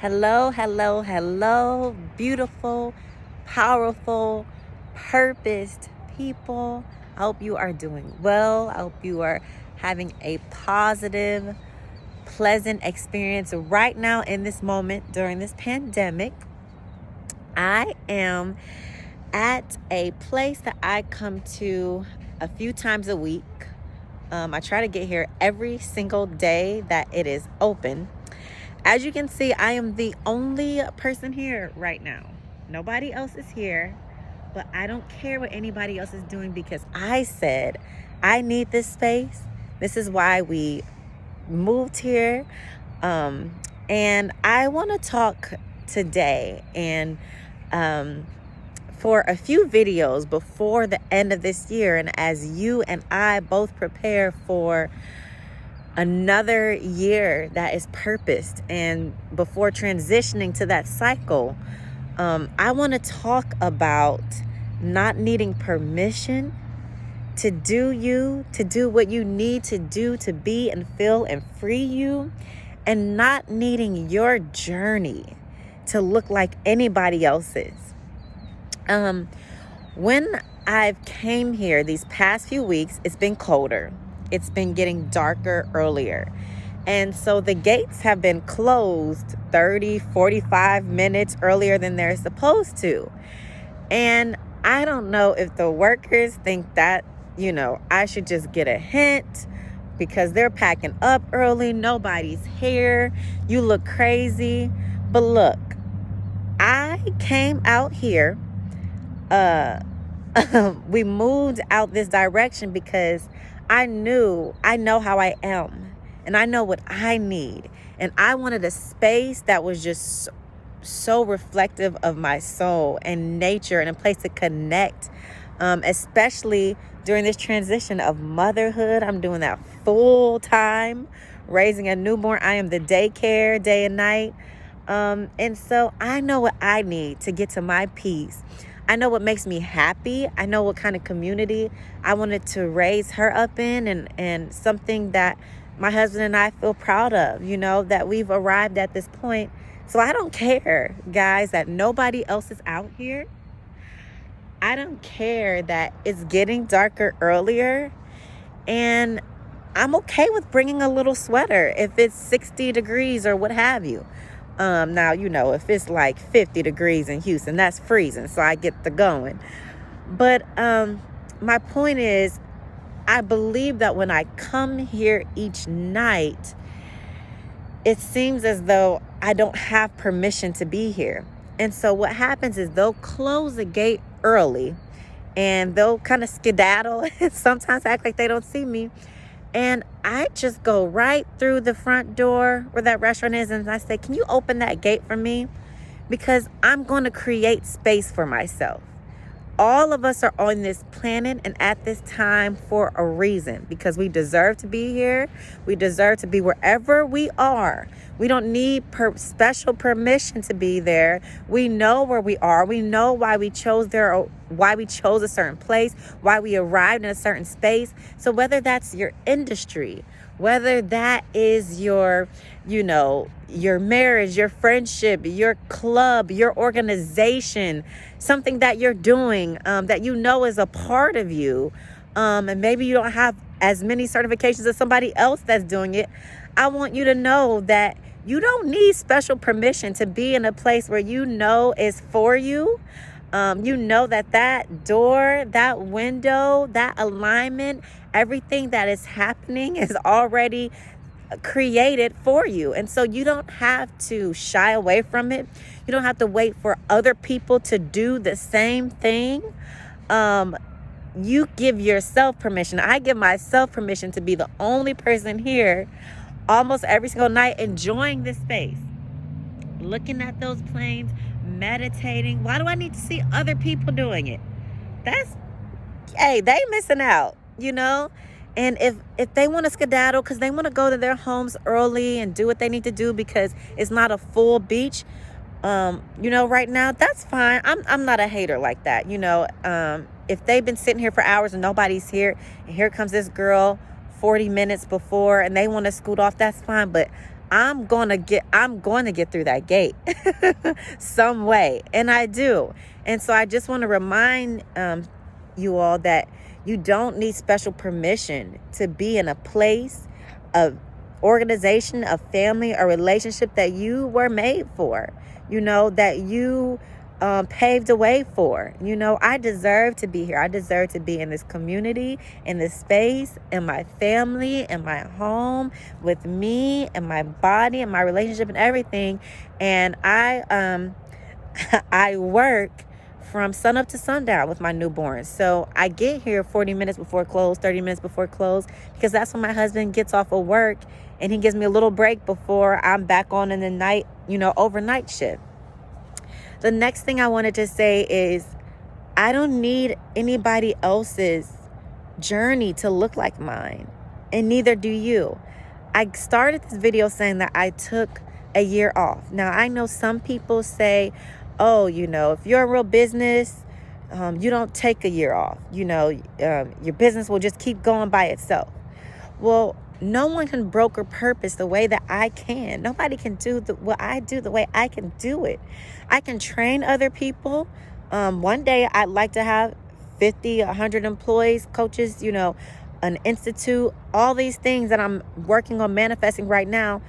Hello, hello, hello, beautiful, powerful, purposed people. I hope you are doing well. I hope you are having a positive, pleasant experience right now in this moment during this pandemic. I am at a place that I come to a few times a week. I try to get here every single day that it is open. As you can see, I am the only person here right now. Nobody else is here, but I don't care what anybody else is doing because I said I need this space. This is why we moved here. And I want to talk today and for a few videos before the end of this year, and as you and I both prepare for another year that is purposed, and before transitioning to that cycle, I want to talk about not needing permission to do what you need to do to be and feel and free you, and not needing your journey to look like anybody else's. When I've came here these past few weeks, it's been colder. It's been getting darker earlier. And so the gates have been closed 30, 45 minutes earlier than they're supposed to. And I don't know if the workers think that, I should just get a hint because they're packing up early. Nobody's here. You look crazy. But look, I came out here. We moved out this direction because I know how I am, and I know what I need. And I wanted a space that was just so reflective of my soul and nature, and a place to connect, especially during this transition of motherhood. I'm doing that full time, raising a newborn. I am the daycare day and night. And so I know what I need to get to my peace. I know what makes me happy. I know what kind of community I wanted to raise her up in, and something that my husband and I feel proud of, that we've arrived at this point. So I don't care, guys, that nobody else is out here. I don't care that it's getting darker earlier. And I'm okay with bringing a little sweater if it's 60 degrees or what have you. Now, if it's like 50 degrees in Houston, that's freezing. So I get the going. But my point is, I believe that when I come here each night, it seems as though I don't have permission to be here. And so what happens is they'll close the gate early and they'll kind of skedaddle and sometimes act like they don't see me. And I just go right through the front door where that restaurant is, and I say, can you open that gate for me? Because I'm going to create space for myself. All of us are on this planet and at this time for a reason, because we deserve to be here. We deserve to be wherever we are. We don't need special permission to be there. We know where we are. We know why we chose there, or why we chose a certain place, why we arrived in a certain space. So whether that's your industry, whether that is your marriage, your friendship, your club, your organization, something that you're doing that is a part of you, and maybe you don't have as many certifications as somebody else that's doing it, I want you to know that you don't need special permission to be in a place where is for you. That door, that window, that alignment, everything that is happening is already created for you. And so you don't have to shy away from it. You don't have to wait for other people to do the same thing. You give yourself permission. I give myself permission to be the only person here almost every single night, enjoying this space, looking at those planes, meditating. Why do I need to see other people doing it? They missing out, And if they want to skedaddle because they want to go to their homes early and do what they need to do because it's not a full beach, right now, that's fine. I'm not a hater like that. If they've been sitting here for hours and nobody's here, and here comes this girl 40 minutes before and they want to scoot off, that's fine. But I'm going to get through that gate some way. And I do. And so I just want to remind you all that you don't need special permission to be in a place of organization, a family, a relationship that you were made for, that you paved the way for. I deserve to be here. I deserve to be in this community, in this space, in my family, in my home, with me and my body and my relationship and everything. And I I work from sun up to sundown with my newborn. So I get here 40 minutes before close, 30 minutes before close, because that's when my husband gets off of work and he gives me a little break before I'm back on in the night, overnight shift. The next thing I wanted to say is I don't need anybody else's journey to look like mine, and neither do you. I started this video saying that I took a year off. Now, I know some people say, oh, if you're in real business, you don't take a year off. Your business will just keep going by itself. Well, no one can broker purpose the way that I can. Nobody can do what I do the way I can do it. I can train other people. One day I'd like to have 50, 100 employees, coaches, an institute, all these things that I'm working on manifesting right now.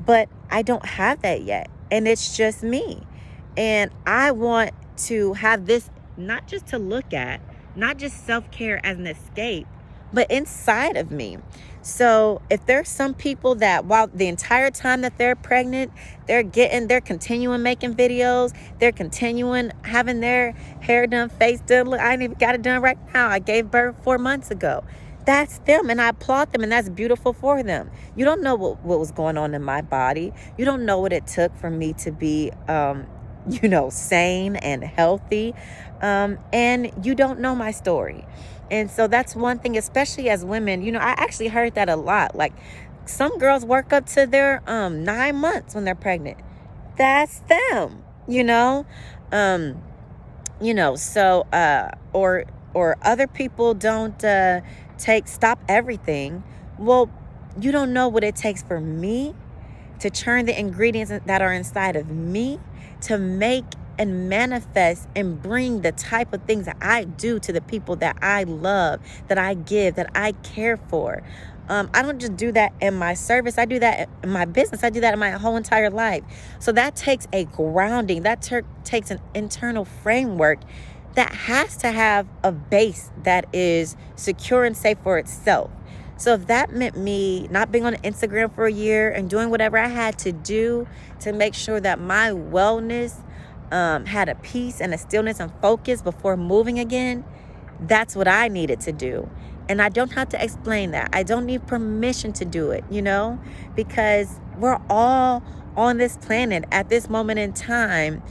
But I don't have that yet. And it's just me. And I want to have this not just to look at, not just self-care as an escape, but inside of me. So if there's some people that while the entire time that they're pregnant, they're continuing making videos, they're continuing having their hair done, face done. Look, I ain't even got it done right now. I gave birth 4 months ago. That's them, and I applaud them, and that's beautiful for them. You don't know what was going on in my body. You don't know what it took for me to be sane and healthy. And you don't know my story. And so that's one thing, especially as women, I actually heard that a lot. Like some girls work up to their 9 months when they're pregnant. That's them, so or other people don't stop everything. Well, you don't know what it takes for me to churn the ingredients that are inside of me to make and manifest and bring the type of things that I do to the people that I love, that I give, that I care for. I don't just do that in my service. I do that in my business. I do that in my whole entire life. So that takes a grounding. That takes an internal framework that has to have a base that is secure and safe for itself. So if that meant me not being on Instagram for a year and doing whatever I had to do to make sure that my wellness had a peace and a stillness and focus before moving again, that's what I needed to do. And I don't have to explain that. I don't need permission to do it, because we're all on this planet at this moment in time,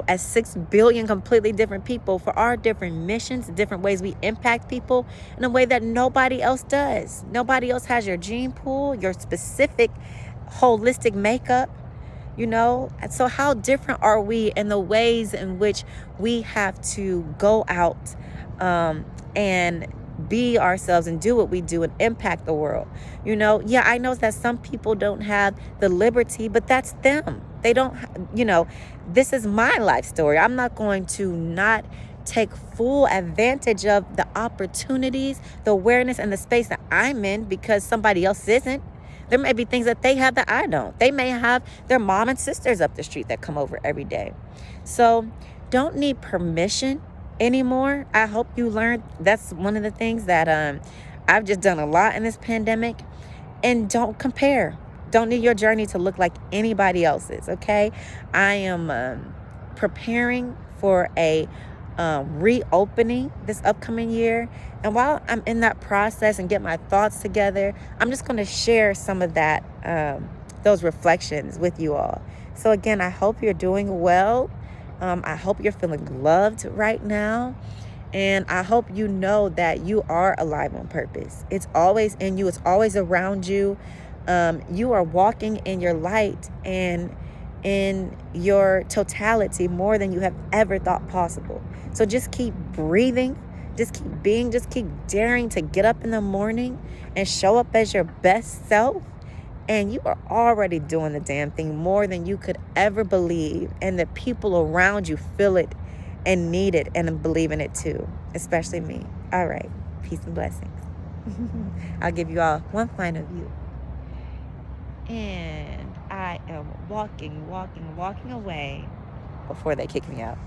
as 6 billion completely different people for our different missions, different ways we impact people in a way that nobody else does. Nobody else has your gene pool, your specific holistic makeup. And so how different are we in the ways in which we have to go out and be ourselves and do what we do and impact the world? I know that some people don't have the liberty, but that's them. They don't, this is my life story. I'm not going to not take full advantage of the opportunities, the awareness, and the space that I'm in because somebody else isn't. There may be things that they have that I don't. They may have their mom and sisters up the street that come over every day. So don't need permission anymore. I hope you learned that's one of the things that I've just done a lot in this pandemic. And don't compare. Don't need your journey to look like anybody else's, okay? I am preparing for a reopening this upcoming year. And while I'm in that process and get my thoughts together, I'm just going to share some of that, those reflections with you all. So again, I hope you're doing well. I hope you're feeling loved right now. And I hope you know that you are alive on purpose. It's always in you. It's always around you. You are walking in your light and in your totality more than you have ever thought possible. So just keep breathing. Just keep being. Just keep daring to get up in the morning and show up as your best self And you are already doing the damn thing more than you could ever believe. And the people around you feel it and need it and believe in it too, especially me. All right. Peace and blessings. I'll give you all one final view. And I am walking away before they kick me out.